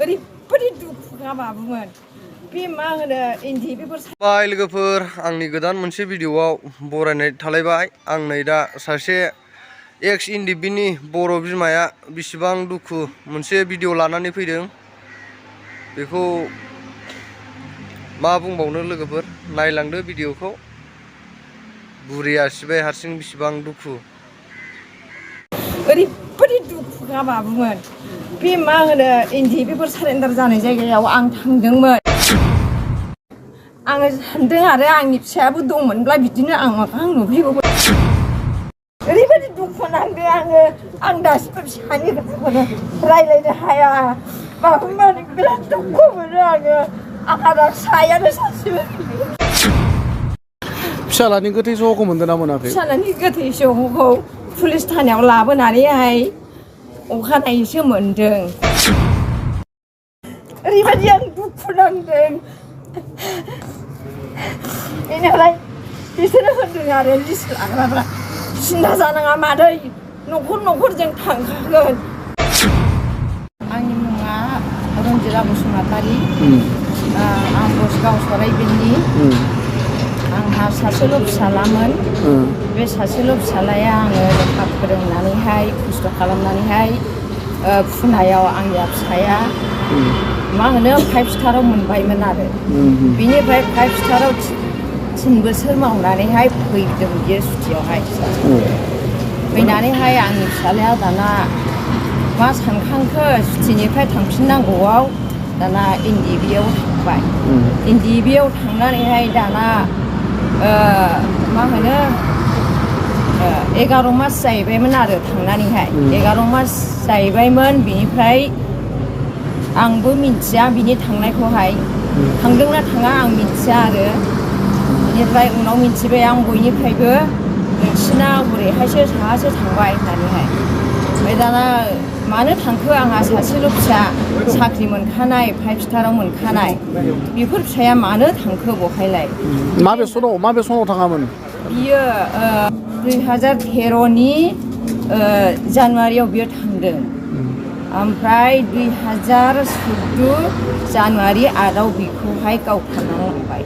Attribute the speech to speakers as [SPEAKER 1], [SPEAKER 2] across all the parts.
[SPEAKER 1] ओरैबायदि दुखुखा बाबुमोन बे मा होनो इन्दि बेफोर
[SPEAKER 2] बाय लोगोफोर आंनि गोदान मोनसे भिडिअआव बरायनाय थालायबाय आं नै दा सासे एक्स इन्डिबिनि बर' बिमाया बिसिबां दुखु मोनसे भिडिअ लानानै फैदों बेखौ मा बुंबावनो लोगोफोर नायलांदो भिडिअखौ बुरिया सिबाय हारसिं बिसिबां दुखु
[SPEAKER 1] ओरैबायदि दुखुखा बाबुमोन बे मा होनो इन्दि बेफोर सारेन्डार जानाय जायगायाव आं थांदोंमोन आङो सानदों आरो आंनि फिसायाबो दंमोनब्ला बिदिनो आं मोखां नुफैगौमोन ओरैबायदि दुखु नांदों आं दासिमबो फिसानि खोथाखौनो रायज्लायनो हाया बाबुमोन बिराद दुखु मोनो आंहा दा फिसायानो सासेबो
[SPEAKER 2] फिसालानि गोथै सहखौ मोनदों ना मोनाखै?
[SPEAKER 1] फिसालानि गोथै सहखौ पुलिस थानायाव लाबोनानैहाय अखानायैसो मोनदों ओरैबायदि आं दुखु नांदों बेनिफ्राय बिसोरो होनदों आरो लिस्ट लाग्राफ्रा सिन्था जानाङा मादै न'खर जों थांखागोन आंनि मुङा रन्जिता बसुमतारी आं बसगाव सराइबिलनि आंहा सासेल' फिसालामोन बे सासेल' फिसालाया आङो लेखा फोरोंनानैहाय खस्थ' खालामनानैहाय फुनायाव आंनि फिसाया मा होनो 5 स्टाराव मोनबायमोन आरो बिनिफ्राय 5 स्टाराव 3 बोसोर मावनानैहाय फैदों बियो सुटियावहाय फैनानैहाय आंनि फिसालाया दाना मा सानखांखो सुटिनिफ्राय थांफिननांगौआव दाना एनडिबिआव थांबाय एनडिबिआव थांनानैहाय दाना मा होनो 11 मास जाहैबायमोन आरो थांनानैहाय 11 मास जाहैबायमोन बिनिफ्राय आंबो मिन्थिया बिनि थांनायखौहाय थांदोंना थाङा आं मिन्थिया आरो बिनिफ्राय उनाव मिन्थिबाय आं बयनिफ्रायबो नोंसिना हरैहायसो साहासो थांबाय होननानैहाय ओमफ्राय दाना मानो थांखो आंहा सासेल' फिसा साख्रि मोनखानाय 5 स्टाराव मोनखानाय बेफोर फिसाया मानो थांखो बहायलाय माबे सनाव थाङामोन बियो 2013नि जानुवारियाव बियो थांदों ओमफ्राय 2014 जानुवारि 8आव बिखौहाय गावथारनानै लांबाय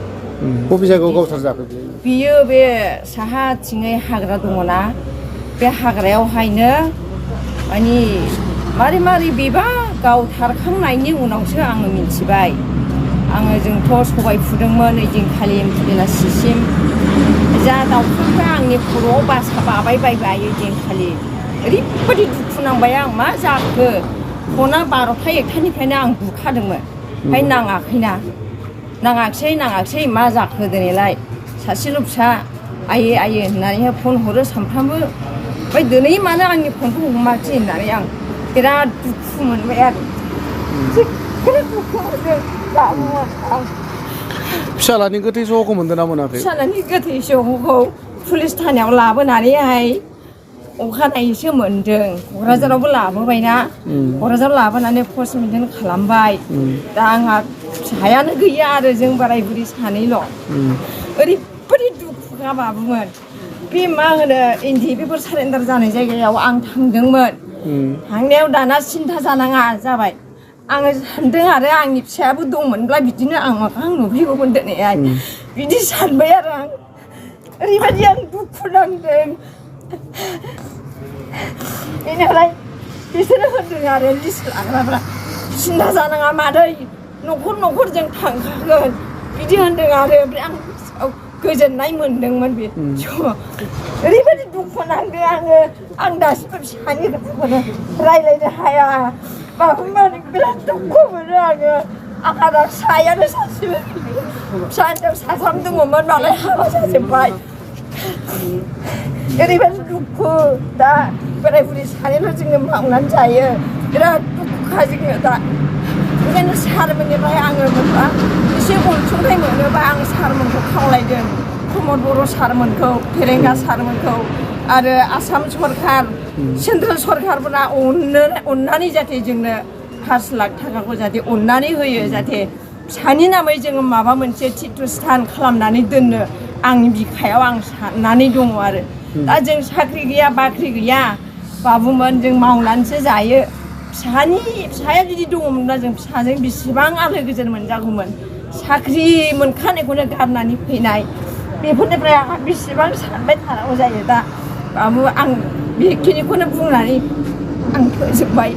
[SPEAKER 1] बबे जायगायाव गावथारजाखो बियो बे साहाथिङै हाग्रा दङना बे हाग्रायावहायनो माने मारै बेबा गावथारखांनायनि उनावसो आङो मिन्थिबाय जोंथ' सबाय फुदोंमोन ओइदिनखालि बेलासिसिम जा दाउखाफ्रा आंनि खर'आव बासा बाबायबाय ओइदिनखालि ओरैबायदि दुखु नांबाय आं मा जाखो फना 12था 1थानिफ्रायनो आं बुखादोंमोन ओमफ्राय नाङाखिसै मा जाखो दिनैलाय सासेल' फिसा आयै होननानैहाय फन हरो सानफ्रामबो ओमफ्राय दिनै मानो आंनि फनखौ हमाखिसै होननानै आं बिराद दुखु मोनबाय आरो बिराद दुखु मोनदों
[SPEAKER 2] फिसालानि गोथै सहखौ मोनदों ना मोनाखै?
[SPEAKER 1] फिसालानि गोथै सहखौ पुलिस थानायाव लाबोनानैहाय अखानायैसो मोनदों क'क्राझारावबो लाबोबायना क'क्राझाराव लाबोनानै पस्टमर्टेम खालामबाय दा आंहा फिसायानो गैया आरो जों बोराय बुरि सानैल' ओरैबायदि दुखुखा बाबुमोन बे मा होनो इन्दि बेफोर सारेन्डार जानाय जायगायाव आं थांदोंमोन थांनायाव दाना सिन्था जानाङा जाबाय आङो सानदों आरो आंनि फिसायाबो दंमोनब्ला बिदिनो आं मोखां नुफैगौमोन दिनैहाय बिदि सानबाय आरो आं ओरैबायदि आं दुखु नांदों बेनिफ्राय बिसोरो होनदों आरो लिस्ट लाग्राफ्रा सिन्था जानाङा मादै न'खर जों थांखागोन बिदि होनदों आरो ओमफ्राय आं गोजोननाय मोनदोंमोन बे समाव ओरैबायदि दुखु नांदों आं दासिमबो फिसानि खोथाखौनो रायज्लायनो हाया बाबुमोन बिराद दुखु मोनो आंहा दा फिसायानो सासेबो फिसा हिनजाव 3 दङमोन नालाय हाबा जाजोब्बाय ओरैबायदि दुखु दा बोराय बुरि सानैल' जोङो मावनानै जायो बिराद दुखुखा जोङो दा ओंखायनो सारमोननिफ्राय आङो मोनबा एसे अनसुंथाइ मोनोबा आं सारमोनखौ खावलायदों प्रमद बर' सारमोनखौ फेरेंगा सारमोनखौ आरो आसाम सरकार सेन्ट्रेल सरकारफोरा अननानै जाहाथे जोंनो 5 लाख थाखाखौ जाहाथे अननानै होयो जाहाथे फिसानि नामै जोङो माबा मोनसे तीर्थस्थान खालामनानै दोननो आंनि बिखायाव आं साननानै दङ आरो दा जों साख्रि गैया बाख्रि गैया बाबुमोन जों मावनानैसो जायो फिसाया जुदि दङमोनब्ला जों फिसाजों बेसेबां आलो गोजोन मोनजागौमोन साख्रि मोनखानायखौनो गारनानै फैनाय बेफोरनिफ्राय आंहा बेसेबां सानबाय थानांगौ जायो दा बाबु आं बेखिनिखौनो बुंनानै आं फोजोबबाय